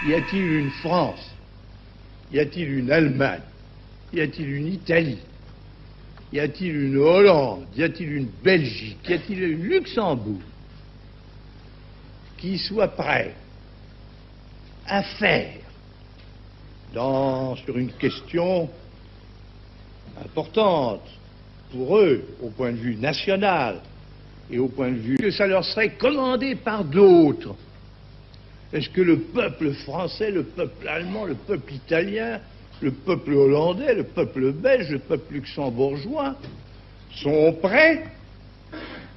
Y a-t-il une France? Y a-t-il une Allemagne? Y a-t-il une Italie? Y a-t-il une Hollande? Y a-t-il une Belgique? Y a-t-il une Luxembourg qui soit prêt à faire sur une question importante pour eux, au point de vue national et au point de vue que ça leur serait commandé par d'autres? Est-ce que le peuple français, le peuple allemand, le peuple italien, le peuple hollandais, le peuple belge, le peuple luxembourgeois sont prêts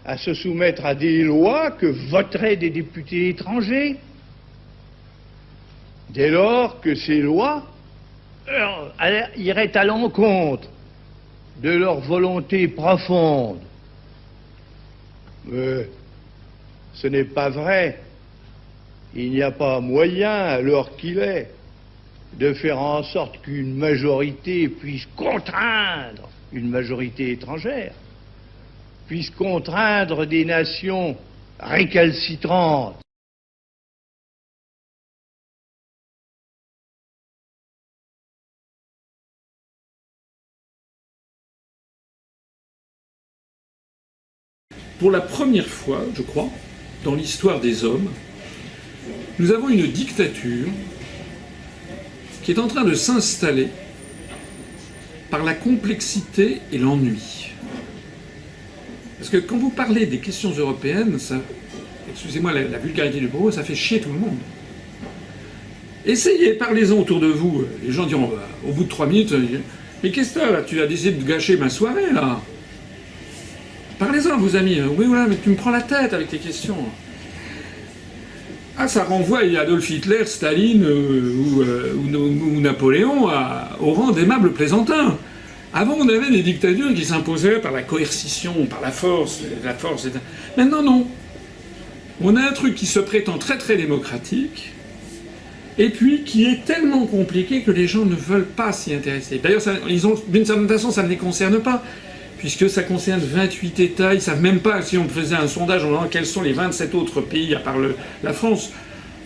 à se soumettre à des lois que voteraient des députés étrangers, dès lors que ces lois iraient à l'encontre de leur volonté profonde? Ce n'est pas vrai. Il n'y a pas moyen, à l'heure qu'il est, de faire en sorte qu'une majorité puisse contraindre, une majorité étrangère, puisse contraindre des nations récalcitrantes. Pour la première fois, je crois, dans l'histoire des hommes, nous avons une dictature qui est en train de s'installer par la complexité et l'ennui. Parce que quand vous parlez des questions européennes, ça, excusez-moi la vulgarité du propos, ça fait chier tout le monde. Essayez, parlez-en autour de vous. Les gens diront, au bout de 3 minutes, mais qu'est-ce que là, tu as décidé de gâcher ma soirée, là? Parlez-en à vos amis. Oui, voilà, mais tu me prends la tête avec tes questions. Ah, ça renvoie à Adolf Hitler, Staline ou Napoléon au rang d'aimables plaisantins. Avant, on avait des dictatures qui s'imposaient par la coercition, par la force, etc. Maintenant, non. On a un truc qui se prétend très très démocratique, et puis qui est tellement compliqué que les gens ne veulent pas s'y intéresser. D'ailleurs, d'une certaine façon, ça ne les concerne pas, puisque ça concerne 28 États. Ils ne savent même pas, si on faisait un sondage en demandant quels sont les 27 autres pays, à part la France.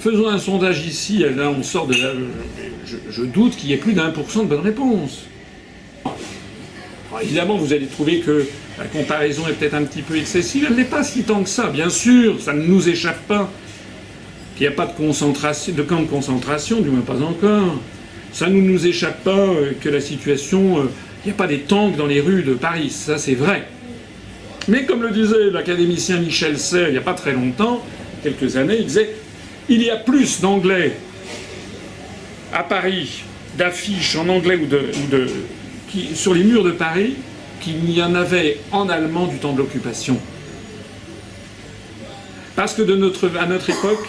Faisons un sondage ici, là on sort de là, je doute qu'il y ait plus d'1% de bonnes réponses. Alors, évidemment, vous allez trouver que la comparaison est peut-être un petit peu excessive. Elle n'est pas si tant que ça, bien sûr, ça ne nous échappe pas. Qu'il n'y a pas de concentration, de camp de concentration, du moins pas encore. Ça ne nous échappe pas que la situation... il n'y a pas des tanks dans les rues de Paris, ça c'est vrai. Mais comme le disait l'académicien Michel Serres il n'y a pas très longtemps, quelques années, il disait « Il y a plus d'anglais à Paris, d'affiches en anglais sur les murs de Paris qu'il n'y en avait en allemand du temps de l'occupation. » Parce que à notre époque,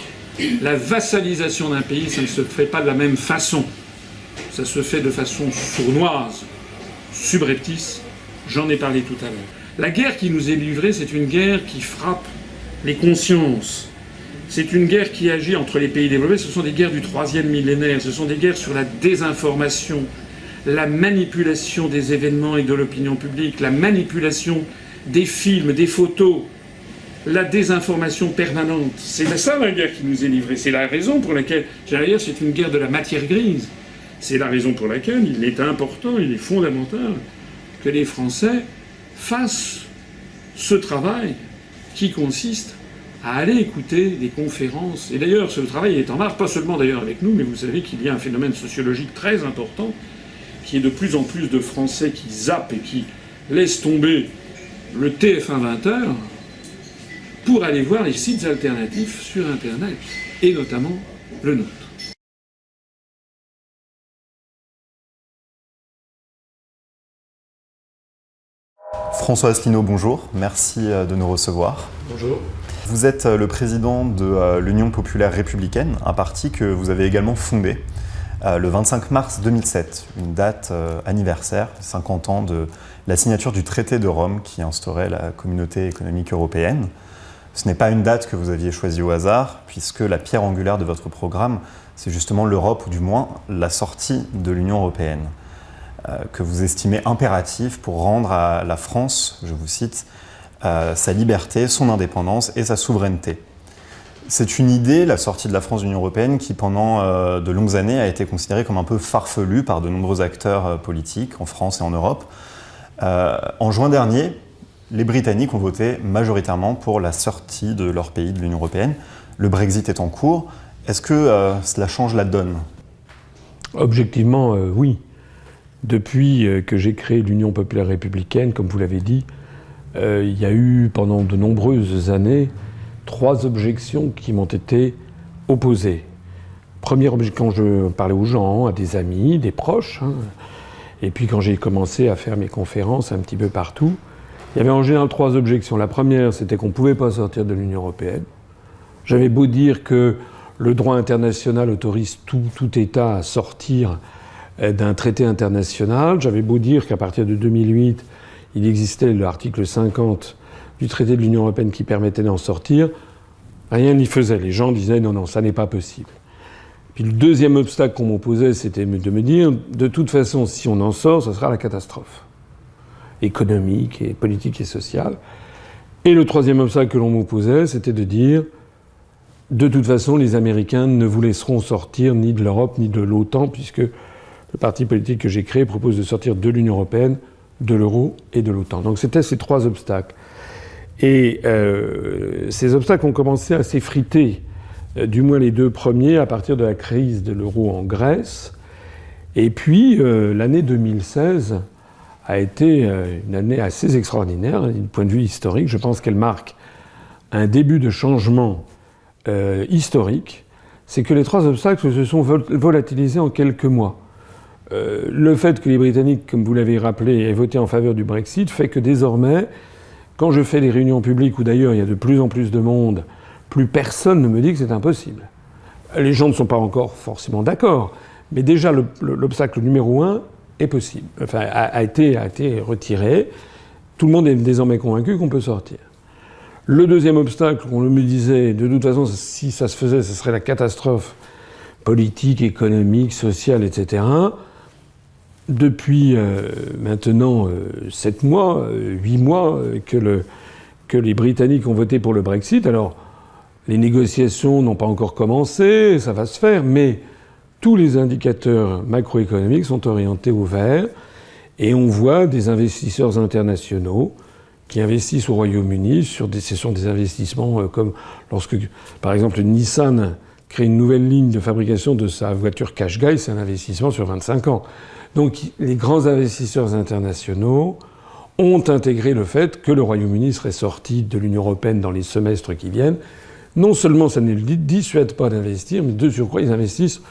la vassalisation d'un pays, ça ne se fait pas de la même façon. Ça se fait de façon sournoise, subreptice, j'en ai parlé tout à l'heure. La guerre qui nous est livrée, c'est une guerre qui frappe les consciences. C'est une guerre qui agit entre les pays développés. Ce sont des guerres du 3e millénaire. Ce sont des guerres sur la désinformation, la manipulation des événements et de l'opinion publique, la manipulation des films, des photos, la désinformation permanente. C'est ça la guerre qui nous est livrée. C'est la raison pour laquelle, d'ailleurs, c'est une guerre de la matière grise. C'est la raison pour laquelle il est important, il est fondamental que les Français fassent ce travail qui consiste à aller écouter des conférences. Et d'ailleurs, ce travail est en marche, pas seulement d'ailleurs avec nous, mais vous savez qu'il y a un phénomène sociologique très important, qui est de plus en plus de Français qui zappent et qui laissent tomber le TF1 20h pour aller voir les sites alternatifs sur Internet, et notamment le nôtre. François Asselineau, bonjour. Merci de nous recevoir. Bonjour. Vous êtes le président de l'Union populaire républicaine, un parti que vous avez également fondé le 25 mars 2007, une date anniversaire, 50 ans de la signature du traité de Rome qui instaurait la communauté économique européenne. Ce n'est pas une date que vous aviez choisie au hasard, puisque la pierre angulaire de votre programme, c'est justement l'Europe, ou du moins la sortie de l'Union européenne, que vous estimez impératif pour rendre à la France, je vous cite, sa liberté, son indépendance et sa souveraineté. C'est une idée, la sortie de la France de l'Union européenne, qui pendant de longues années a été considérée comme un peu farfelue par de nombreux acteurs politiques en France et en Europe. En juin dernier, les Britanniques ont voté majoritairement pour la sortie de leur pays de l'Union européenne. Le Brexit est en cours. Est-ce que cela change la donne ? Objectivement, oui. Depuis que j'ai créé l'Union populaire républicaine, comme vous l'avez dit, il y a eu pendant de nombreuses années 3 objections qui m'ont été opposées. Première objection, quand je parlais aux gens, à des amis, des proches, et puis quand j'ai commencé à faire mes conférences un petit peu partout, il y avait en général 3 objections. La première, c'était qu'on ne pouvait pas sortir de l'Union européenne. J'avais beau dire que le droit international autorise tout État à sortir d'un traité international. J'avais beau dire qu'à partir de 2008, il existait l'article 50 du traité de l'Union européenne qui permettait d'en sortir. Rien n'y faisait. Les gens disaient non, ça n'est pas possible. Puis le deuxième obstacle qu'on m'opposait, c'était de me dire, de toute façon, si on en sort, ce sera la catastrophe économique et politique et sociale. Et le troisième obstacle que l'on m'opposait, c'était de dire, de toute façon, les Américains ne vous laisseront sortir ni de l'Europe ni de l'OTAN, puisque le parti politique que j'ai créé propose de sortir de l'Union européenne, de l'euro et de l'OTAN. Donc c'était ces 3 obstacles. Et ces obstacles ont commencé à s'effriter, du moins les 2 premiers, à partir de la crise de l'euro en Grèce. Et puis l'année 2016 a été une année assez extraordinaire, du point de vue historique. Je pense qu'elle marque un début de changement historique. C'est que les 3 obstacles se sont volatilisés en quelques mois. Le fait que les Britanniques, comme vous l'avez rappelé, aient voté en faveur du Brexit fait que désormais, quand je fais des réunions publiques où d'ailleurs il y a de plus en plus de monde, plus personne ne me dit que c'est impossible. Les gens ne sont pas encore forcément d'accord, mais déjà l'obstacle numéro 1 est possible, a été retiré. Tout le monde est désormais convaincu qu'on peut sortir. Le deuxième obstacle, on me disait, de toute façon, si ça se faisait, ce serait la catastrophe politique, économique, sociale, etc. Depuis maintenant 7 mois, 8 mois que les Britanniques ont voté pour le Brexit. Alors, les négociations n'ont pas encore commencé, ça va se faire, mais tous les indicateurs macroéconomiques sont orientés au vert et on voit des investisseurs internationaux qui investissent au Royaume-Uni ce sont des investissements comme lorsque, par exemple, Nissan crée une nouvelle ligne de fabrication de sa voiture Qashqai, c'est un investissement sur 25 ans. Donc les grands investisseurs internationaux ont intégré le fait que le Royaume-Uni serait sorti de l'Union européenne dans les semestres qui viennent. Non seulement ça ne les dissuade pas d'investir, mais de surcroît, ils investissent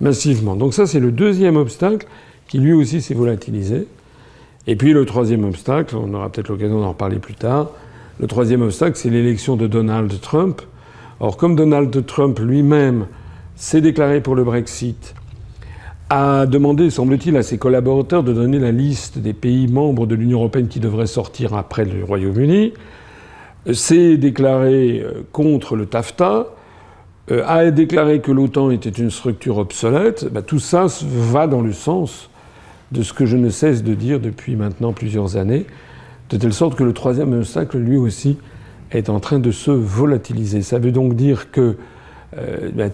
massivement. Donc ça, c'est le deuxième obstacle qui lui aussi s'est volatilisé. Et puis le troisième obstacle, on aura peut-être l'occasion d'en reparler plus tard, le troisième obstacle, c'est l'élection de Donald Trump. Or, comme Donald Trump lui-même s'est déclaré pour le Brexit, a demandé, semble-t-il, à ses collaborateurs de donner la liste des pays membres de l'Union européenne qui devraient sortir après le Royaume-Uni, s'est déclaré contre le TAFTA, a déclaré que l'OTAN était une structure obsolète. Tout ça va dans le sens de ce que je ne cesse de dire depuis maintenant plusieurs années, de telle sorte que le troisième obstacle, lui aussi, est en train de se volatiliser. Ça veut donc dire que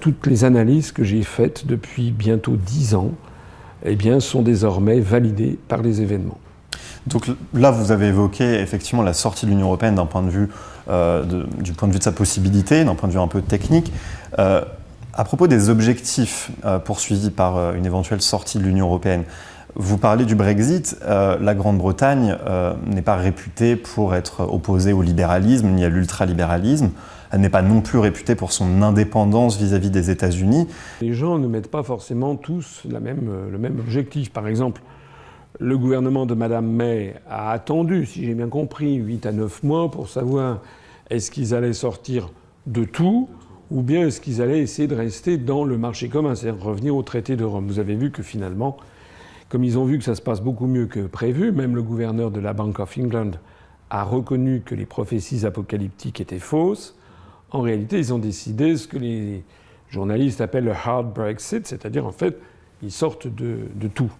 toutes les analyses que j'ai faites depuis bientôt 10 ans sont désormais validées par les événements. Donc là, vous avez évoqué effectivement la sortie de l'Union européenne d'un point de vue, du point de vue de sa possibilité, d'un point de vue un peu technique. À propos des objectifs poursuivis par une éventuelle sortie de l'Union européenne, vous parlez du Brexit. La Grande-Bretagne n'est pas réputée pour être opposée au libéralisme ni à l'ultralibéralisme. Elle n'est pas non plus réputée pour son indépendance vis-à-vis des États-Unis. Les gens ne mettent pas forcément tous le même objectif. Par exemple, le gouvernement de Mme May a attendu, si j'ai bien compris, 8 à 9 mois pour savoir est-ce qu'ils allaient sortir de tout ou bien est-ce qu'ils allaient essayer de rester dans le marché commun, c'est-à-dire revenir au traité de Rome. Vous avez vu que finalement, comme ils ont vu que ça se passe beaucoup mieux que prévu, même le gouverneur de la Bank of England a reconnu que les prophéties apocalyptiques étaient fausses. En réalité, ils ont décidé ce que les journalistes appellent le hard Brexit, c'est-à-dire en fait, ils sortent de tout.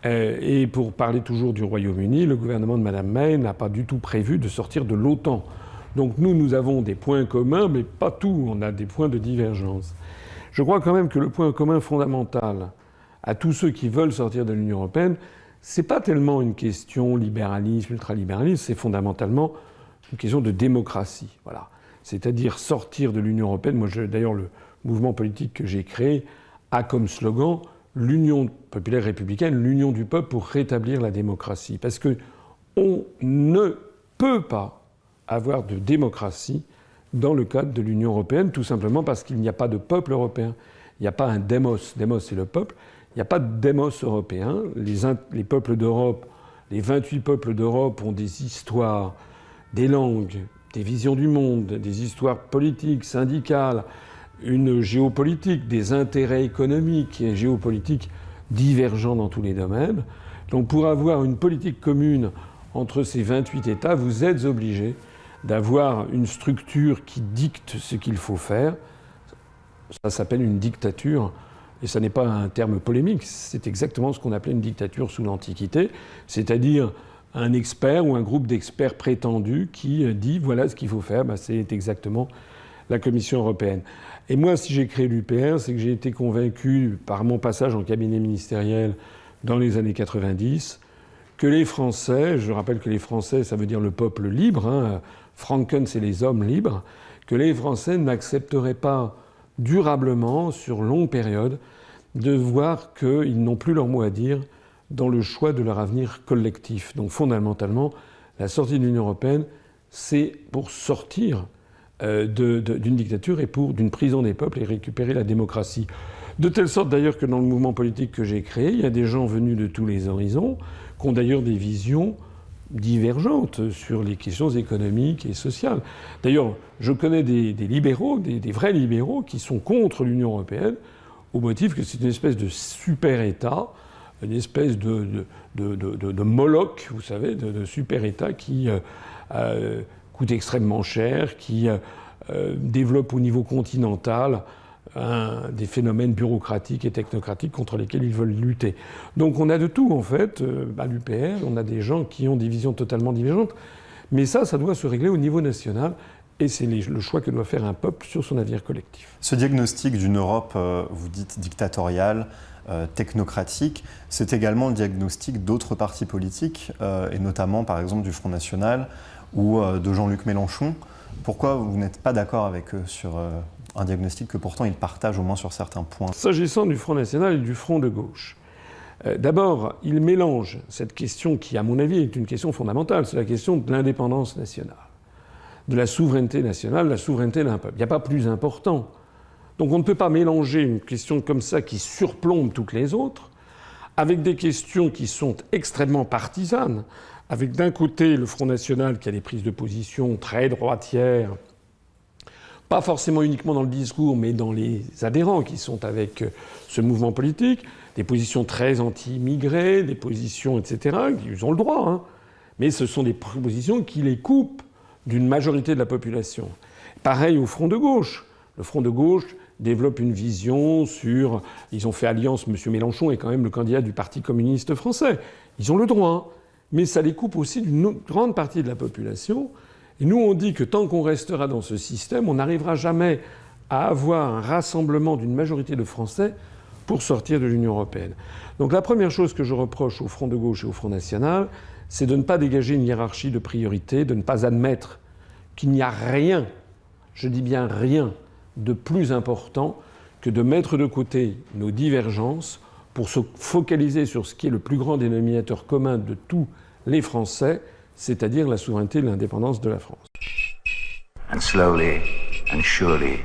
Et pour parler toujours du Royaume-Uni, le gouvernement de Mme May n'a pas du tout prévu de sortir de l'OTAN. Donc nous avons des points communs, mais pas tout, on a des points de divergence. Je crois quand même que le point commun fondamental à tous ceux qui veulent sortir de l'Union européenne, c'est pas tellement une question libéralisme, ultralibéralisme, c'est fondamentalement une question de démocratie. Voilà. C'est-à-dire sortir de l'Union européenne. Moi, d'ailleurs, le mouvement politique que j'ai créé a comme slogan l'Union populaire républicaine, l'union du peuple pour rétablir la démocratie. Parce que on ne peut pas avoir de démocratie dans le cadre de l'Union européenne, tout simplement parce qu'il n'y a pas de peuple européen. Il n'y a pas un démos. Démos, c'est le peuple. Il n'y a pas de démos européen. Les peuples d'Europe, les 28 peuples d'Europe ont des histoires, des langues, des visions du monde, des histoires politiques, syndicales, une géopolitique, des intérêts économiques et géopolitiques divergents dans tous les domaines. Donc pour avoir une politique commune entre ces 28 États, vous êtes obligé d'avoir une structure qui dicte ce qu'il faut faire. Ça s'appelle une dictature, et ça n'est pas un terme polémique, c'est exactement ce qu'on appelait une dictature sous l'Antiquité, c'est-à-dire un expert ou un groupe d'experts prétendus qui dit voilà ce qu'il faut faire, c'est exactement la Commission européenne. Et moi, si j'ai créé l'UPR, c'est que j'ai été convaincu par mon passage en cabinet ministériel dans les années 90 que les Français, je rappelle que les Français, ça veut dire le peuple libre, hein, Franken, c'est les hommes libres, que les Français n'accepteraient pas durablement, sur longue période, de voir qu'ils n'ont plus leur mot à dire dans le choix de leur avenir collectif. Donc fondamentalement, la sortie de l'Union européenne, c'est pour sortir d'une dictature et d'une prison des peuples et récupérer la démocratie. De telle sorte d'ailleurs que dans le mouvement politique que j'ai créé, il y a des gens venus de tous les horizons, qui ont d'ailleurs des visions divergentes sur les questions économiques et sociales. D'ailleurs, je connais des libéraux, des vrais libéraux, qui sont contre l'Union européenne, au motif que c'est une espèce de super-État, une espèce de Moloch, vous savez, de super-État qui coûte extrêmement cher, qui développe au niveau continental des phénomènes bureaucratiques et technocratiques contre lesquels ils veulent lutter. Donc on a de tout, en fait, à l'UPR, on a des gens qui ont des visions totalement divergentes, mais ça doit se régler au niveau national, et c'est le choix que doit faire un peuple sur son avenir collectif. Ce diagnostic d'une Europe, vous dites dictatoriale, technocratique, c'est également le diagnostic d'autres partis politiques, et notamment par exemple du Front National ou de Jean-Luc Mélenchon. Pourquoi vous n'êtes pas d'accord avec eux sur un diagnostic que pourtant ils partagent au moins sur certains points? S'agissant du Front National et du Front de gauche, d'abord, ils mélangent cette question qui, à mon avis, est une question fondamentale, c'est la question de l'indépendance nationale, de la souveraineté nationale, la souveraineté d'un peuple. Il n'y a pas plus important. Donc on ne peut pas mélanger une question comme ça qui surplombe toutes les autres avec des questions qui sont extrêmement partisanes, avec d'un côté le Front National qui a des prises de position très droitières, pas forcément uniquement dans le discours, mais dans les adhérents qui sont avec ce mouvement politique, des positions très anti-immigrés, des positions, etc., ils ont le droit, hein, mais ce sont des positions qui les coupent d'une majorité de la population. Pareil au Front de gauche. Le Front de gauche développe une vision sur... Ils ont fait alliance, M. Mélenchon est quand même le candidat du Parti communiste français. Ils ont le droit, hein, mais ça les coupe aussi d'une grande partie de la population. Et nous, on dit que tant qu'on restera dans ce système, on n'arrivera jamais à avoir un rassemblement d'une majorité de Français pour sortir de l'Union européenne. Donc la première chose que je reproche au Front de gauche et au Front National, c'est de ne pas dégager une hiérarchie de priorité, de ne pas admettre qu'il n'y a rien, je dis bien rien, de plus important que de mettre de côté nos divergences pour se focaliser sur ce qui est le plus grand dénominateur commun de tous les Français, c'est-à-dire la souveraineté et l'indépendance de la France. And slowly and surely